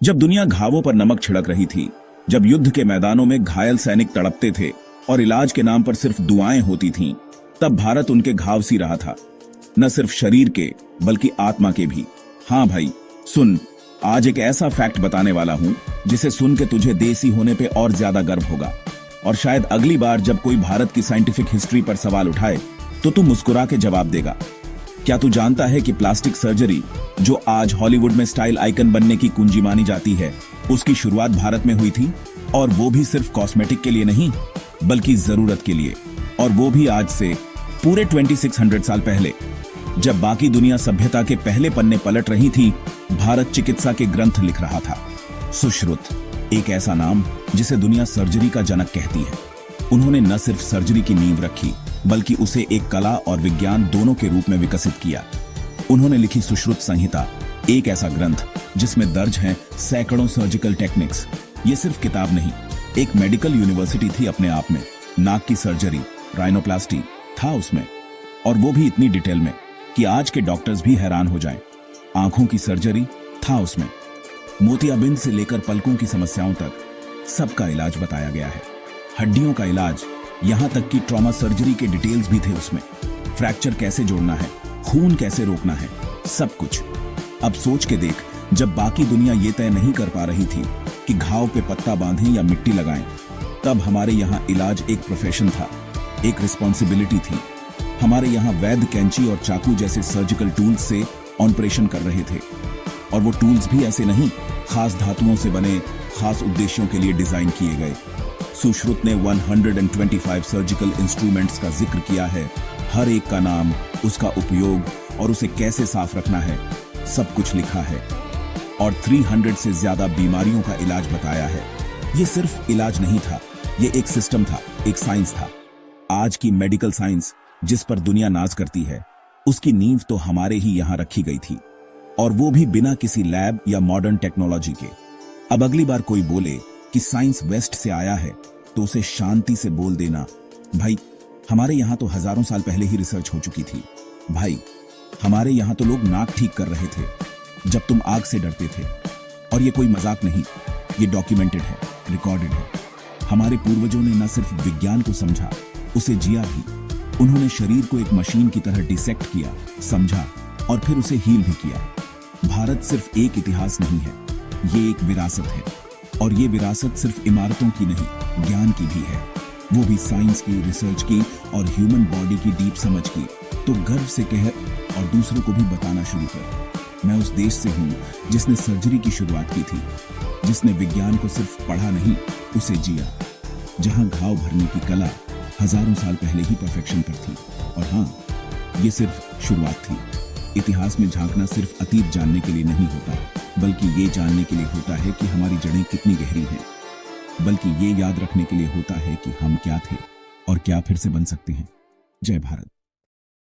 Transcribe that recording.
जब दुनिया घावों पर नमक छिड़क रही थी, जब युद्ध के मैदानों में घायल सैनिक तड़पते थे और इलाज के नाम पर सिर्फ दुआएं होती थीं, तब भारत उनके घाव सी रहा था, न सिर्फ शरीर के बल्कि आत्मा के भी। हाँ भाई सुन, आज एक ऐसा फैक्ट बताने वाला हूं जिसे सुन के तुझे देसी होने पे और ज्यादा गर्व होगा। और शायद अगली बार जब कोई भारत की साइंटिफिक हिस्ट्री पर सवाल उठाए तो तू मुस्कुरा के जवाब देगा। क्या तू जानता है कि प्लास्टिक सर्जरी, जो आज हॉलीवुड में स्टाइल आइकन बनने की कुंजी मानी जाती है, उसकी शुरुआत भारत में हुई थी? और वो भी सिर्फ कॉस्मेटिक के लिए नहीं, बल्कि जरूरत के लिए। और वो भी आज से पूरे 2600 साल पहले, जब बाकी दुनिया सभ्यता के पहले पन्ने पलट रही थी, भारत चिकित्सा के ग्रंथ लिख रहा था। सुश्रुत, एक ऐसा नाम जिसे दुनिया सर्जरी का जनक कहती है। उन्होंने न सिर्फ सर्जरी की नींव रखी, बल्कि उसे एक कला और विज्ञान दोनों के रूप में विकसित किया। उन्होंने लिखी सुश्रुत संहिता, एक ऐसा ग्रंथ जिसमें दर्ज हैं सैकड़ों सर्जिकल टेक्निक्स। ये सिर्फ किताब नहीं, एक मेडिकल यूनिवर्सिटी थी अपने आप में। नाक की सर्जरी, राइनोप्लास्टी था उसमें, और वो भी इतनी डिटेल में कि आज के डॉक्टर्स भी हैरान हो जाएं। आंखों की सर्जरी था उसमें, मोतियाबिंद से लेकर पलकों की समस्याओं तक सबका इलाज बताया गया है। हड्डियों का इलाज, यहां तक कि ट्रॉमा सर्जरी के डिटेल्स भी थे उसमें। फ्रैक्चर कैसे जोड़ना है, खून कैसे रोकना है, सब कुछ। अब सोच के देख, जब बाकी दुनिया ये तय नहीं कर पा रही थी कि घाव पे पत्ता बांधें या मिट्टी लगाएं, तब हमारे यहाँ इलाज एक प्रोफेशन था, एक रिस्पॉन्सिबिलिटी थी। हमारे यहाँ वैद्य कैंची और चाकू जैसे सर्जिकल टूल्स से ऑपरेशन कर रहे थे। और वो टूल्स भी ऐसे नहीं, खास धातुओं से बने, खास उद्देश्यों के लिए डिजाइन किए गए। सुश्रुत ने 125 सर्जिकल इंस्ट्रूमेंट्स का जिक्र किया है। हर एक का नाम, उसका उपयोग और उसे कैसे साफ रखना है, सब कुछ लिखा है। और 300 से ज्यादा बीमारियों का इलाज बताया है। ये सिर्फ इलाज नहीं था, ये एक सिस्टम था, एक साइंस था। आज की मेडिकल साइंस जिस पर दुनिया नाज करती है, उसकी नींव तो हमारे ही यहां रखी गई थी, और वो भी बिना किसी लैब या मॉडर्न टेक्नोलॉजी के। अब अगली बार कोई बोले कि साइंस वेस्ट से आया है, तो उसे शांति से बोल देना, भाई हमारे यहां तो हजारों साल पहले ही रिसर्च हो चुकी थी। भाई हमारे यहां तो लोग नाक ठीक कर रहे थे जब तुम आग से डरते थे। और ये कोई मजाक नहीं, ये डॉक्यूमेंटेड है, रिकॉर्डेड है। हमारे पूर्वजों ने न सिर्फ विज्ञान को समझा, उसे जिया भी। उन्होंने शरीर को एक मशीन की तरह डिसेक्ट किया, समझा और फिर उसे हील भी किया। भारत सिर्फ एक इतिहास नहीं है, ये एक विरासत है। और ये विरासत सिर्फ इमारतों की नहीं, ज्ञान की भी है। वो भी साइंस की, रिसर्च की और ह्यूमन बॉडी की डीप समझ की। तो गर्व से कह और दूसरों को भी बताना शुरू कर, मैं उस देश से हूं जिसने सर्जरी की शुरुआत की थी, जिसने विज्ञान को सिर्फ पढ़ा नहीं, उसे जिया। जहां घाव भरने की कला हजारों साल पहले ही परफेक्शन पर थी। और हाँ, ये सिर्फ शुरुआत थी। इतिहास में झांकना सिर्फ अतीत जानने के लिए नहीं होता, बल्कि ये जानने के लिए होता है कि हमारी जड़ें कितनी गहरी हैं। बल्कि ये याद रखने के लिए होता है कि हम क्या थे और क्या फिर से बन सकते हैं। जय भारत।